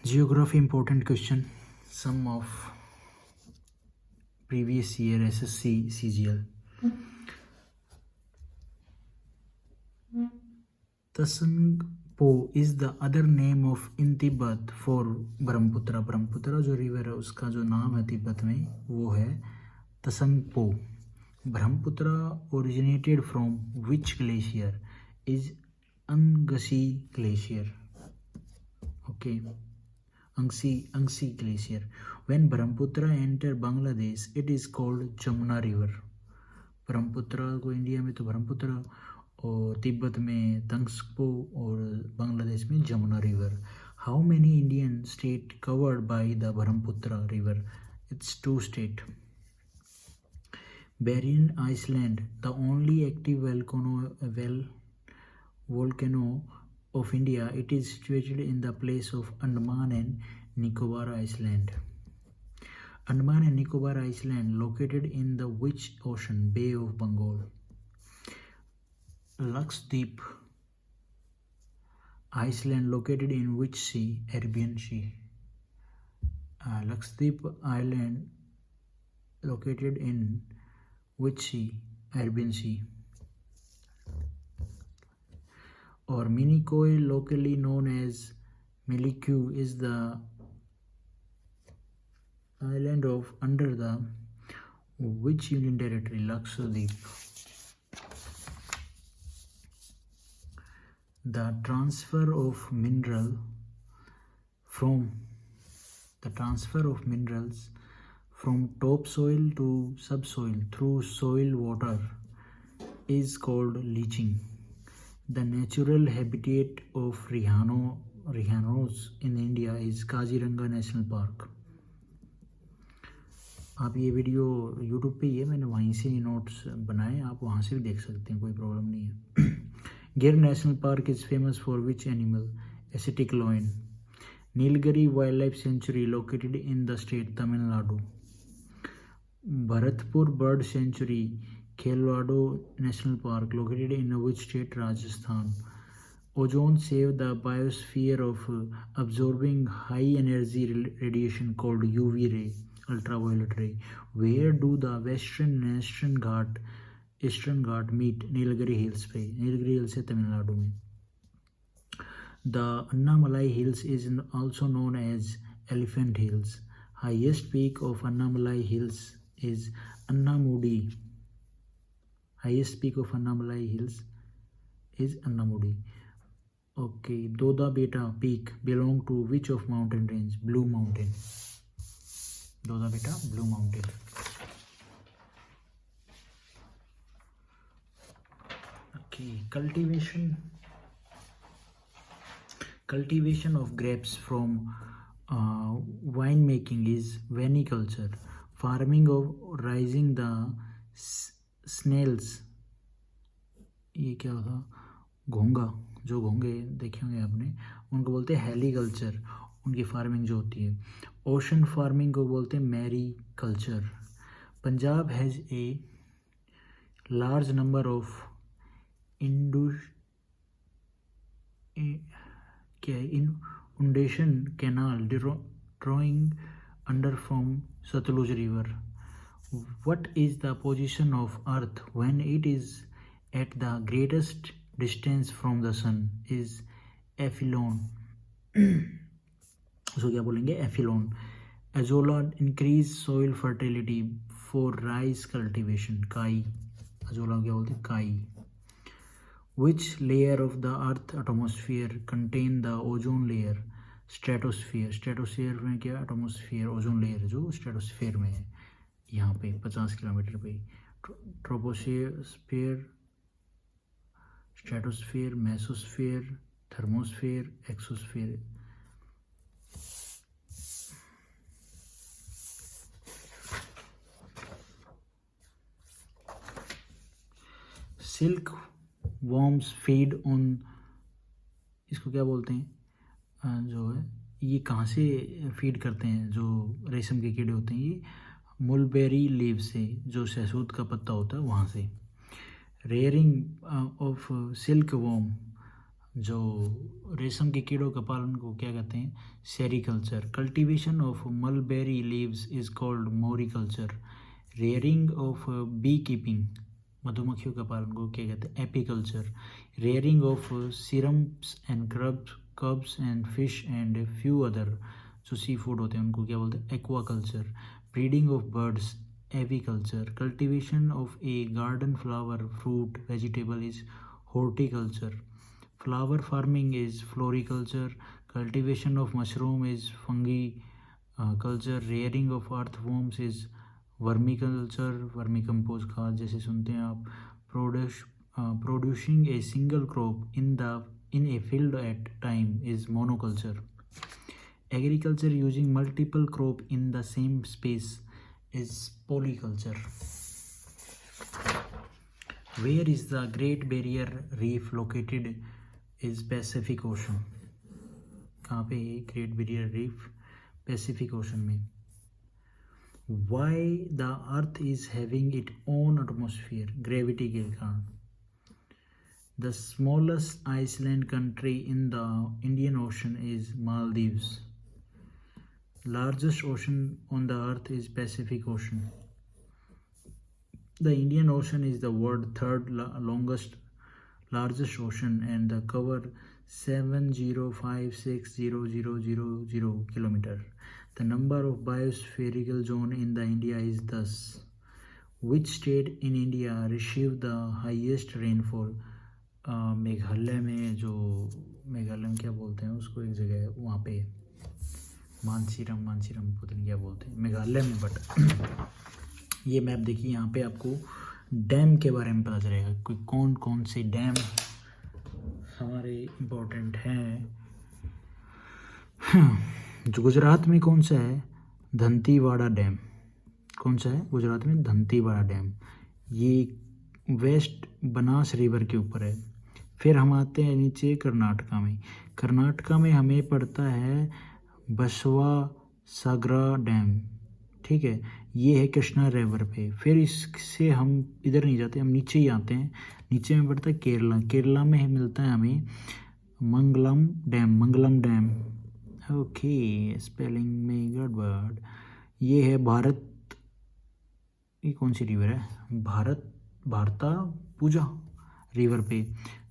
Geography important question. Some of previous year SSC CGL. Tasangpo is the other name of in Tibet for Brahmaputra. Brahmaputra जो river है उसका जो नाम है तिब्बत में वो है तसंगपो. Brahmaputra originated from which glacier? Is Angasi glacier. Okay. Angsi glacier. When Brahmaputra enter Bangladesh, it is called Jamuna river. Brahmaputra को इंडिया में तो ब्रह्मपुत्र और तिब्बत में तंगस्पो और बांग्लादेश में Jamuna river. How many Indian state covered by the Brahmaputra river? It's 2 state. Barren Island, the only active volcano of India, it is situated in the place of Andaman and Nicobar Island. Andaman and Nicobar Island located in the which ocean? Bay of Bengal. Lakshadweep Island located in which sea? Arabian Sea. Lakshadweep Island located in which sea? Arabian Sea. Or Minicoy, locally known as Meliku, is the island of under the which union territory? Lakshadweep. The transfer of minerals from topsoil to subsoil through soil water is called leaching. The natural habitat of rhinos in India is Kaziranga National Park. आप ये video YouTube पे ही है, मैंने वहीं से notes बनाए, आप वहाँ से भी देख सकते हैं, कोई प्रॉब्लम नहीं है. Gir national park is famous for which animal? Asiatic lion. Nilgiri wildlife sanctuary located in the state Tamil Nadu. Bharatpur bird sanctuary Keoladeo national park located in which state? Rajasthan. Ozone save the biosphere of absorbing high energy radiation called UV ray, ultraviolet ray. Where do the western and eastern Ghat meet? Nilgiri hills पे. Nilgiri hills है तमिलनाडु में. The Annamalai Hills is also known as Elephant Hills. Highest peak of Annamalai Hills is Annamudi. Highest peak of Annamalai Hills is Annamudi. Okay, Doda Beta Peak belong to which of mountain range? Blue Mountain. Doda Beta, Blue Mountain. Okay, cultivation of grapes from wine making is viniculture. Farming of raising the snails, ये क्या होता? घोंगा, जो घोंगे देखे होंगे आपने, उनको बोलते हैं हेलीकल्चर. उनकी फार्मिंग जो होती है. ओशन फार्मिंग को बोलते हैं mariculture. Punjab has a large number of inundation canal drawing under from Satluj river. What is the position of earth when it is at the greatest distance from the sun? Is एफिलोन. उसको क्या बोलेंगे? एफिलोन. Azolla increase soil fertility for rice cultivation. काई. Azolla क्या बोलते हैं? काई. Which layer of the earth atmosphere contain the ozone layer? Stratosphere. Stratosphere में क्या? Atmosphere, ozone layer जो stratosphere में है, यहाँ पे 50 किलोमीटर पे. Troposphere, stratosphere, mesosphere, thermosphere, exosphere. Silk worms feed on, इसको क्या बोलते हैं? जो है ये कहाँ से फीड करते हैं? जो रेशम के कीड़े होते हैं ये मुलबेरी लीव से, जो सहसूत का पत्ता होता है वहाँ से. रेयरिंग ऑफ सिल्क वर्म जो रेशम के कीड़ों का पालन को क्या कहते हैं, sericulture. Cultivation of mulberry leaves is called moriculture. Rearing of bee keeping, मधुमक्खियों का पालन को क्या कहते हैं, apiculture. Rearing of shrimps and crabs and fish and few other, जो सी फूड होते हैं उनको क्या बोलते हैं, aquaculture. Breeding of birds, aviculture. Cultivation of a garden flower fruit vegetable is horticulture. Flower farming is floriculture. Cultivation of mushroom is fungiculture. Rearing of earthworms is vermiculture. Vermicompost खाद जैसे सुनते हैं आप। Producing a single crop in a field at time is monoculture. Agriculture using multiple crop in the same space is polyculture. Where is the Great Barrier Reef located? Is Pacific Ocean. कहाँ पे है great barrier reef? Pacific ocean में। Why the Earth is having its own atmosphere? Gravity के कारण। The smallest island country in the Indian Ocean is Maldives. Largest ocean on the Earth is Pacific Ocean. The Indian Ocean is the world's third largest ocean and the cover 7056000 kilometer. The number of biospherical zone in the India is thus. Which state in India received the highest rainfall? Meghalaya में, जो मेघालय में क्या बोलते हैं उसको, एक जगह है वहाँ पे मानसीरम पता नहीं क्या बोलते हैं मेघालय में। बट ये मैप देखिए, यहाँ पे आपको डैम के बारे में पता चलेगा कि कौन कौन से डैम हमारे इम्पोर्टेंट हैं। जो गुजरात में कौन सा है, दंतेवाड़ा डैम। कौन सा है गुजरात में? दंतेवाड़ा डैम। ये वेस्ट बनास रिवर के ऊपर है। फिर हम आते हैं नीचे कर्नाटका में। कर्नाटका में हमें पड़ता है बसवा सागरा डैम, ठीक है, ये है कृष्णा रिवर पे। फिर इससे हम इधर नहीं जाते, हम नीचे ही आते हैं। नीचे में पड़ता है केरला। केरला में मिलता है हमें मंगलम डैम। ओके, स्पेलिंग में गड़बड़। ये है भारत, ये कौन सी रिवर है, भारतापुजा रिवर पे।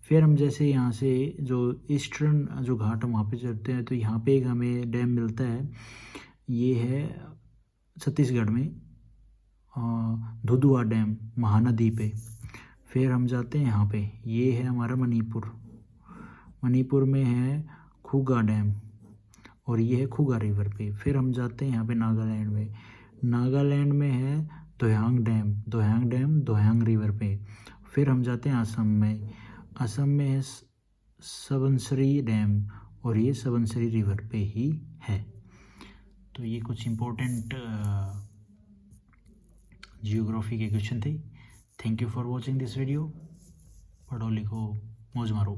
फिर हम जैसे यहाँ से जो ईस्टर्न जो घाट हम वहाँ पे चढ़ते हैं, तो यहाँ पे एक हमें डैम मिलता है, ये है छत्तीसगढ़ में दुधवा डैम, महानदी पे। फिर हम जाते हैं यहाँ पे, ये है हमारा मणिपुर में है खुगा डैम, और ये है खुगा रिवर पे। फिर हम जाते हैं यहाँ पे नागालैंड में है दोयांग डैम दोयांग रिवर पे। फिर हम जाते हैं असम में है सबनसरी डैम, और ये सबनसरी रिवर पे ही है। तो ये कुछ इम्पोर्टेंट जियोग्राफी के क्वेश्चन थे। Thank you for watching this video. पढ़ो लिखो मौज मारो।